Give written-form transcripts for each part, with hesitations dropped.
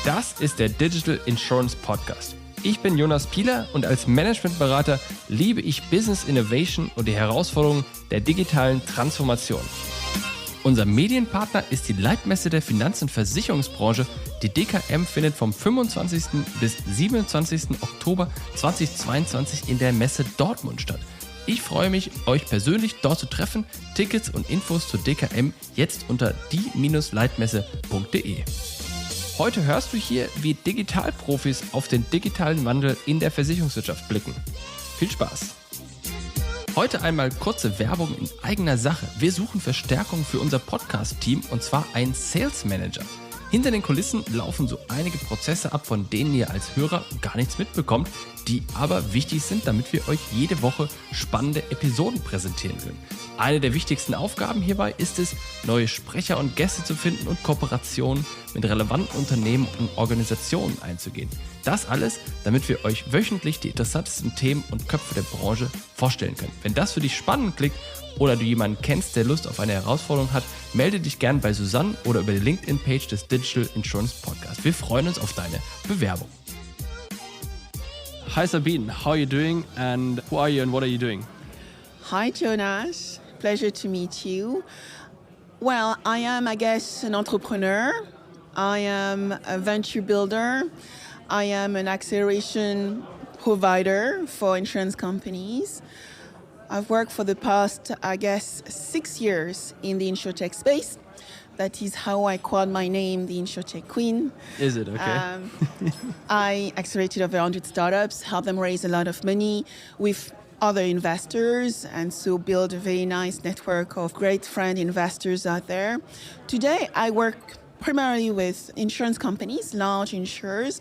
Das ist der Digital Insurance Podcast. Ich bin Jonas Pieler und als Managementberater liebe ich Business Innovation und die Herausforderungen der digitalen Transformation. Unser Medienpartner ist die Leitmesse der Finanz- und Versicherungsbranche. Die DKM findet vom 25. bis 27. Oktober 2022 in der Messe Dortmund statt. Ich freue mich, euch persönlich dort zu treffen. Tickets und Infos zur DKM jetzt unter die-leitmesse.de. Heute hörst du hier, wie Digitalprofis auf den digitalen Wandel in der Versicherungswirtschaft blicken. Viel Spaß! Heute einmal kurze Werbung in eigener Sache. Wir suchen Verstärkung für unser Podcast-Team und zwar einen Sales Manager. Hinter den Kulissen laufen so einige Prozesse ab, von denen ihr als Hörer gar nichts mitbekommt, die aber wichtig sind, damit wir euch jede Woche spannende Episoden präsentieren können. Eine der wichtigsten Aufgaben hierbei ist es, neue Sprecher und Gäste zu finden und Kooperationen mit relevanten Unternehmen und Organisationen einzugehen. Das alles, damit wir euch wöchentlich die interessantesten Themen und Köpfe der Branche vorstellen können. Wenn das für dich spannend klingt oder du jemanden kennst, der Lust auf eine Herausforderung hat, melde dich gern bei Susanne oder über die LinkedIn-Page des Digital Insurance Podcast. Wir freuen uns auf deine Bewerbung. Hi Sabine, how are you doing and who are you and what are you doing? Hi Jonas, pleasure to meet you. Well, I am, I guess, an entrepreneur. I am a venture builder. I am an acceleration provider for insurance companies. I've worked for the past, I guess, 6 years in the insurtech space. That is how I called my name, the InsurTech Queen. Is it? Okay. I accelerated over 100 startups, helped them raise a lot of money with other investors, and so build a very nice network of great friend investors out there. Today, I work primarily with insurance companies, large insurers,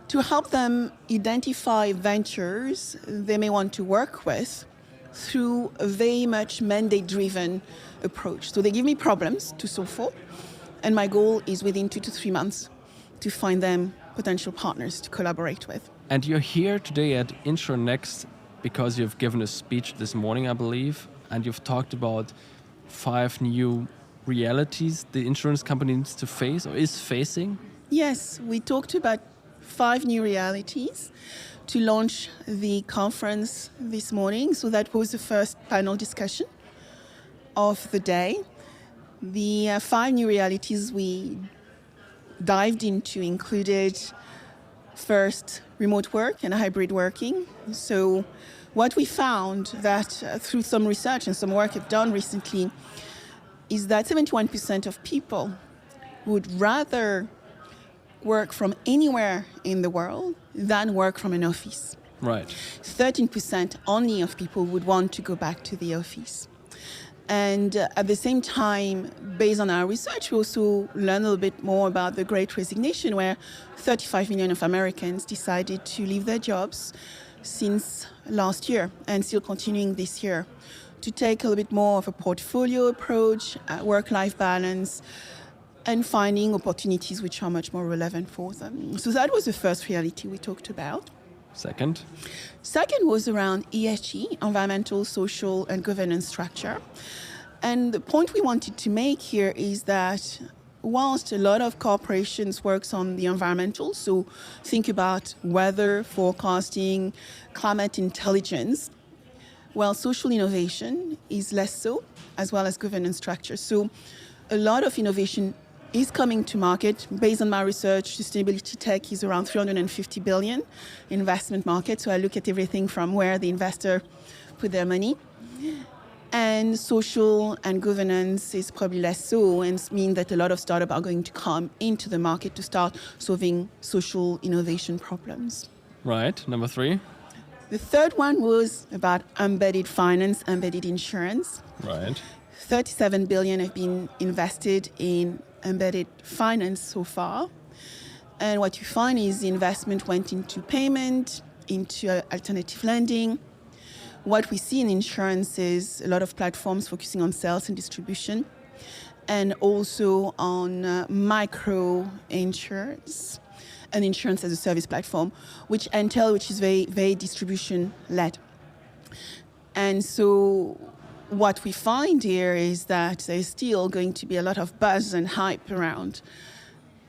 to help them identify ventures they may want to work with through a very much mandate-driven approach. So they give me problems to solve for, and my goal is within 2 to 3 months to find them potential partners to collaborate with. And you're here today at insurNXT because you've given a speech this morning, I believe, and you've talked about 5 new realities the insurance company needs to face or is facing. Yes, we talked about 5 new realities to launch the conference this morning. So that was the first panel discussion of the day. The 5 new realities we dived into included first remote work and hybrid working. So what we found that through some research and some work I've done recently is that 71% of people would rather work from anywhere in the world than work from an office. Right. 13% only of people would want to go back to the office. And at the same time, based on our research, we also learned a little bit more about the Great Resignation, where 35 million of Americans decided to leave their jobs since last year and still continuing this year, to take a little bit more of a portfolio approach, work-life balance, and finding opportunities which are much more relevant for them. So that was the first reality we talked about. Second was around ESG, environmental, social, and governance structure. And the point we wanted to make here is that whilst a lot of corporations works on the environmental, so think about weather forecasting, climate intelligence, well, social innovation is less so, as well as governance structure. So a lot of innovation is coming to market. Based on my research, sustainability tech is around 350 billion investment market. So I look at everything from where the investor put their money. And social and governance is probably less so, and mean that a lot of startups are going to come into the market to start solving social innovation problems. Right. Number 3. The third one was about embedded finance, embedded insurance. Right. 37 billion have been invested in embedded finance so far. And what you find is the investment went into payment, into alternative lending. What we see in insurance is a lot of platforms focusing on sales and distribution, and also on micro insurance, an insurance as a service platform, which is very, very distribution led. And so what we find here is that there's still going to be a lot of buzz and hype around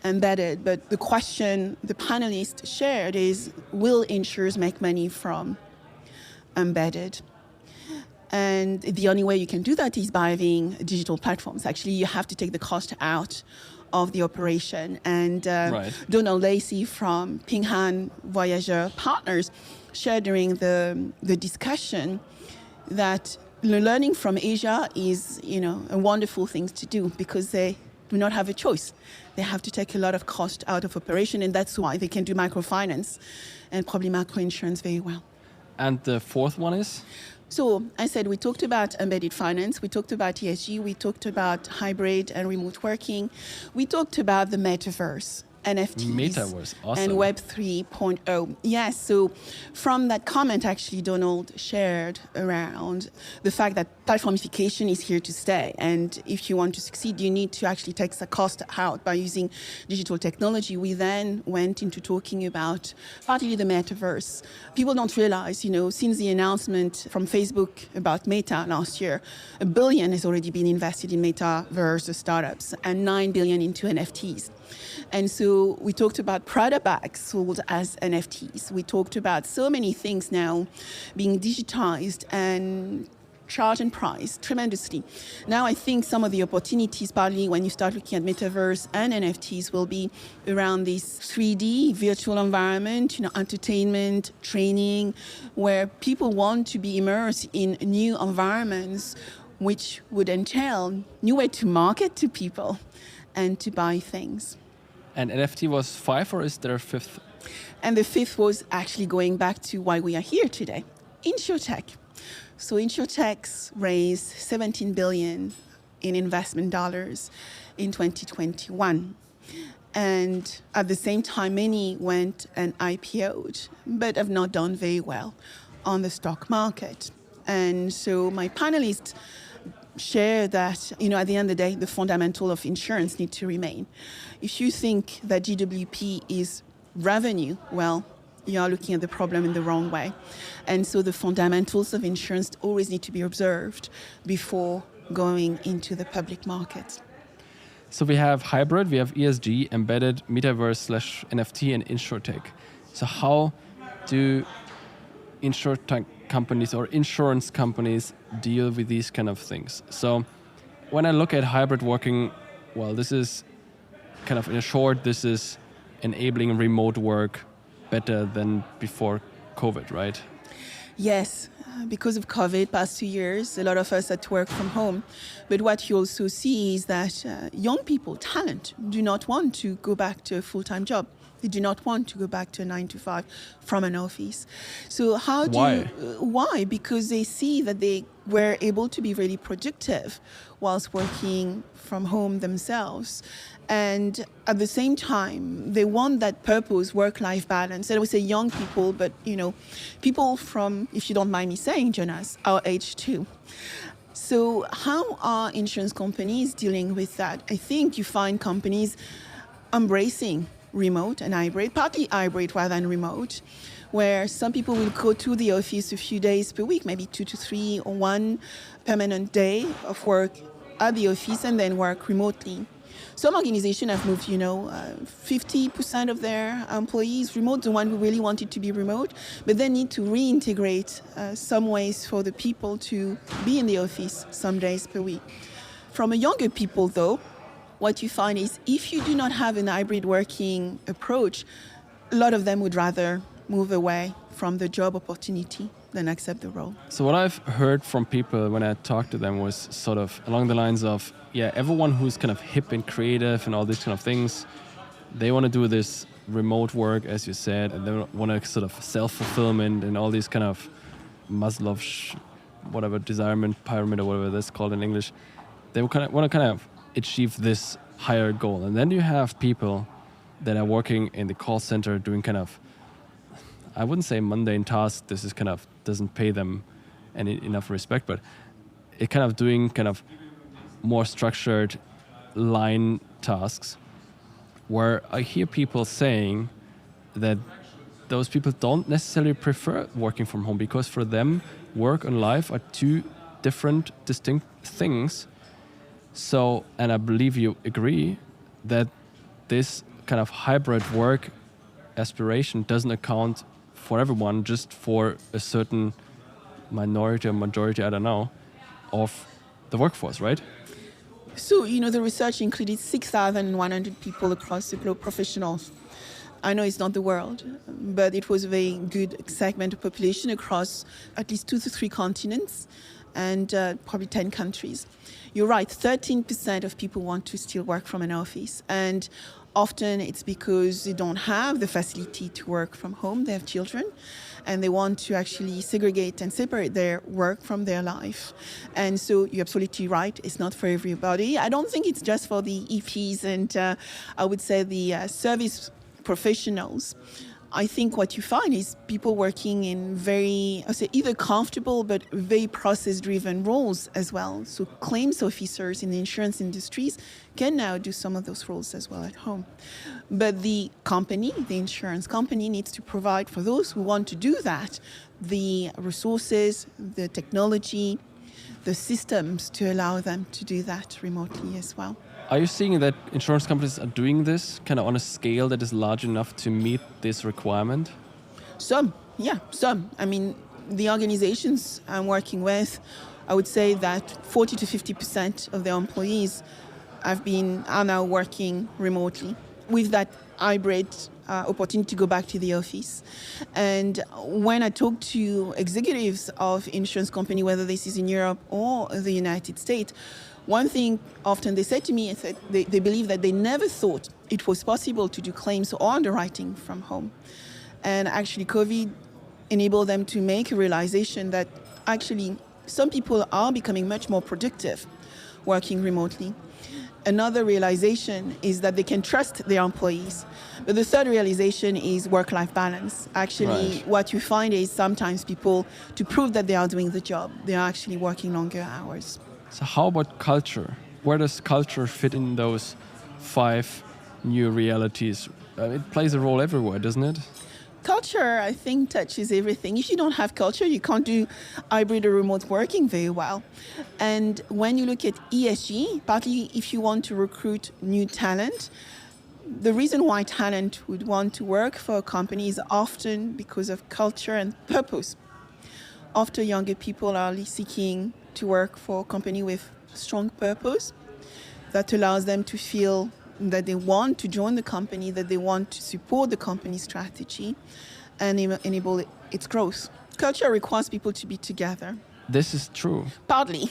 embedded. But the question the panelists shared is, will insurers make money from embedded? And the only way you can do that is by having digital platforms. Actually, you have to take the cost out of the operation. And Donald Lacey from Ping Han Voyageur Partners shared during the discussion that learning from Asia is, a wonderful thing to do because they do not have a choice. They have to take a lot of cost out of operation, and that's why they can do microfinance and probably microinsurance very well. And the fourth one is? So I said we talked about embedded finance, we talked about ESG, we talked about hybrid and remote working, we talked about the metaverse. NFTs Metaverse, awesome. And Web 3.0. Yes, so from that comment, actually, Donald shared around the fact that platformification is here to stay. And if you want to succeed, you need to actually take the cost out by using digital technology. We then went into talking about partly the metaverse. People don't realize, since the announcement from Facebook about Meta last year, $1 billion has already been invested in Metaverse startups and $9 billion into NFTs. And so we talked about Prada bags sold as NFTs. We talked about so many things now being digitized and charged and priced tremendously. Now I think some of the opportunities, partly when you start looking at Metaverse and NFTs, will be around this 3D virtual environment, entertainment, training, where people want to be immersed in new environments, which would entail new way to market to people and to buy things. And NFT was 5, or is there a 5th? And the 5th was actually going back to why we are here today, InsurTech. So InsurTech raised $17 billion in investment dollars in 2021. And at the same time, many went and IPO'd, but have not done very well on the stock market. And so my panelists share that, at the end of the day, the fundamental of insurance need to remain. If you think that GWP is revenue, well, you are looking at the problem in the wrong way. And so the fundamentals of insurance always need to be observed before going into the public market. So we have hybrid, we have ESG, embedded, metaverse / NFT, and insurtech. So how do insurtech companies or insurance companies deal with these kind of things? So when I look at hybrid working, well, this is kind of, in short, this is enabling remote work better than before COVID, right? Yes, because of COVID, past 2 years, a lot of us had to work from home. But what you also see is that young people, talent, do not want to go back to a full-time job. They do not want to go back to a 9-to-5 from an office. So why? Because they see that they were able to be really productive whilst working from home themselves. And at the same time, they want that purpose, work-life balance. And I would say young people, but, people from, if you don't mind me saying, Jonas, our age too. So how are insurance companies dealing with that? I think you find companies embracing remote and hybrid, partly hybrid rather than remote, where some people will go to the office a few days per week, maybe 2 to 3 or 1 permanent day of work at the office and then work remotely. Some organizations have moved, 50% of their employees remote, the one who really wanted to be remote, but they need to reintegrate some ways for the people to be in the office some days per week. From a younger people, though, what you find is if you do not have an hybrid working approach, a lot of them would rather move away from the job opportunity than accept the role. So what I've heard from people when I talked to them was sort of along the lines of, everyone who's kind of hip and creative and all these kind of things, they want to do this remote work, as you said, and they want to sort of self-fulfillment and all these kind of Maslow's, desirement pyramid or whatever that's called in English. They want to kind of achieve this higher goal. And then you have people that are working in the call center doing kind of, I wouldn't say mundane tasks, this is kind of doesn't pay them any enough respect, but it kind of doing kind of more structured line tasks, where I hear people saying that those people don't necessarily prefer working from home because for them work and life are two different, distinct things. So, and I believe you agree that this kind of hybrid work aspiration doesn't account for everyone, just for a certain minority or majority, I don't know, of the workforce, right? So, the research included 6,100 people across the globe, professionals. I know it's not the world, but it was a very good segment of population across at least 2 to 3 continents and probably 10 countries. You're right, 13% of people want to still work from an office. And often it's because they don't have the facility to work from home. They have children and they want to actually segregate and separate their work from their life. And so you're absolutely right. It's not for everybody. I don't think it's just for the EPs and I would say the service professionals. I think what you find is people working in very, I say, either comfortable but very process-driven roles as well. So claims officers in the insurance industries can now do some of those roles as well at home. But the company, the insurance company, needs to provide for those who want to do that the resources, the technology, the systems to allow them to do that remotely as well. Are you seeing that insurance companies are doing this kind of on a scale that is large enough to meet this requirement? Some. I mean, the organizations I'm working with, I would say that 40 to 50% of their employees are now working remotely with that hybrid opportunity to go back to the office. And when I talk to executives of insurance company, whether this is in Europe or the United States, one thing often they say to me is that they believe that they never thought it was possible to do claims or underwriting from home. And actually COVID enabled them to make a realization that actually some people are becoming much more productive working remotely. Another realization is that they can trust their employees. But the third realization is work-life balance. Actually, Right. What you find is sometimes people, to prove that they are doing the job, they are actually working longer hours. So how about culture? Where does culture fit in those 5 new realities? It plays a role everywhere, doesn't it? Culture, I think, touches everything. If you don't have culture, you can't do hybrid or remote working very well. And when you look at ESG, partly if you want to recruit new talent, the reason why talent would want to work for a company is often because of culture and purpose. Often younger people are seeking to work for a company with strong purpose that allows them to feel that they want to join the company, that they want to support the company's strategy and enable its growth. Culture requires people to be together. This is true. Partly.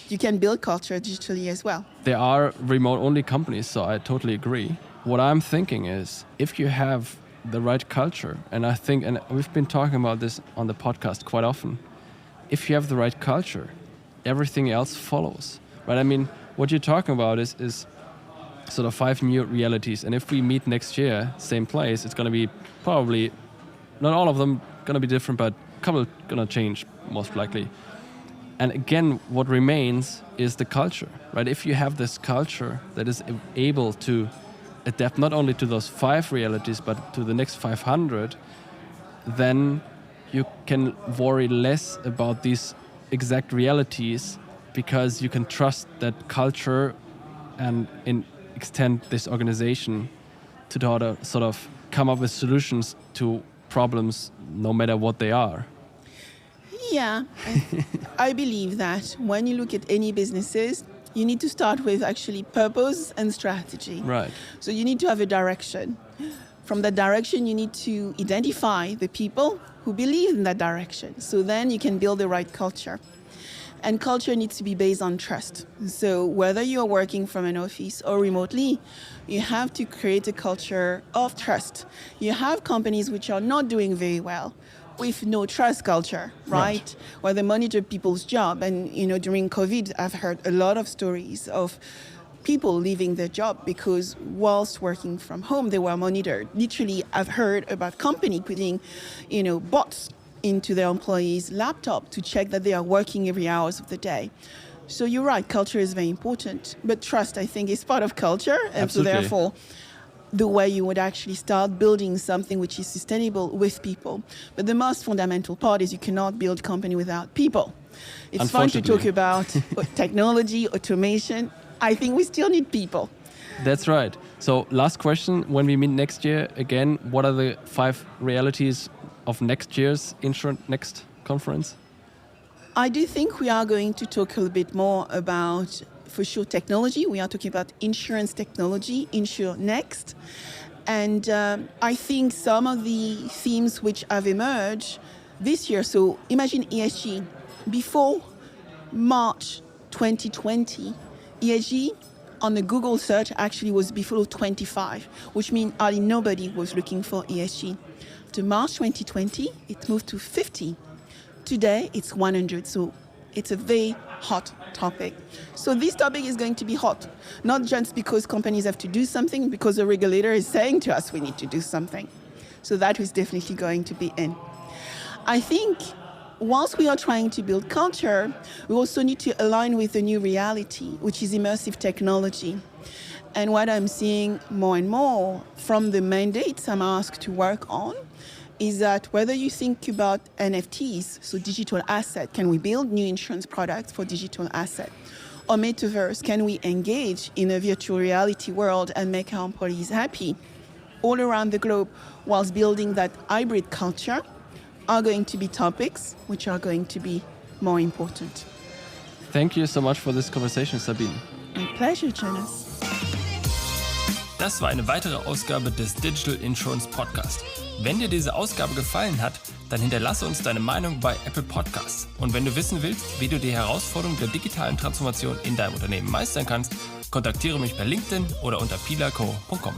You can build culture digitally as well. There are remote-only companies, so I totally agree. What I'm thinking is, if you have the right culture, and I think, and we've been talking about this on the podcast quite often, if you have the right culture, everything else follows, right? I mean, what you're talking about is sort of 5 new realities, and if we meet next year, same place, it's going to be probably, not all of them going to be different, but a couple going to change, most likely. And again, what remains is the culture, right? If you have this culture that is able to adapt not only to those 5 realities, but to the next 500, then you can worry less about these exact realities because you can trust that culture and extend this organization to sort of come up with solutions to problems no matter what they are. Yeah, I believe that when you look at any businesses, you need to start with actually purpose and strategy. Right. So you need to have a direction. From that direction, you need to identify the people who believe in that direction. So then you can build the right culture. And culture needs to be based on trust. So whether you're working from an office or remotely, you have to create a culture of trust. You have companies which are not doing very well with no trust culture, right? Where they monitor people's job. And, during COVID, I've heard a lot of stories of people leaving their job because whilst working from home, they were monitored. Literally, I've heard about company putting, bots into their employees' laptop to check that they are working every hours of the day. So you're right, culture is very important. But trust, I think, is part of culture. And Absolutely. So therefore, the way you would actually start building something which is sustainable with people. But the most fundamental part is you cannot build company without people. It's fun to talk about technology, automation. I think we still need people. That's right. So last question, when we meet next year again, what are the 5 realities of next year's insurNXT conference? I do think we are going to talk a little bit more about, for sure, technology. We are talking about insurance technology, insurNXT. And I think some of the themes which have emerged this year, so imagine ESG. Before March 2020, ESG on the Google search actually was below 25, which means hardly nobody was looking for ESG. After March 2020, it moved to 50. Today, it's 100, so it's a very hot topic. So this topic is going to be hot, not just because companies have to do something, because the regulator is saying to us we need to do something. So that is definitely going to be in. I think whilst we are trying to build culture, we also need to align with the new reality, which is immersive technology. And what I'm seeing more and more from the mandates I'm asked to work on is that whether you think about NFTs, so digital asset, can we build new insurance products for digital asset? Or Metaverse, can we engage in a virtual reality world and make our employees happy all around the globe whilst building that hybrid culture, are going to be topics which are going to be more important. Thank you so much for this conversation, Sabine. My pleasure, Jonas. Das war eine weitere Ausgabe des Digital Insurance Podcast. Wenn dir diese Ausgabe gefallen hat, dann hinterlasse uns deine Meinung bei Apple Podcasts. Und wenn du wissen willst, wie du die Herausforderung der digitalen Transformation in deinem Unternehmen meistern kannst, kontaktiere mich per LinkedIn oder unter pilaco.com.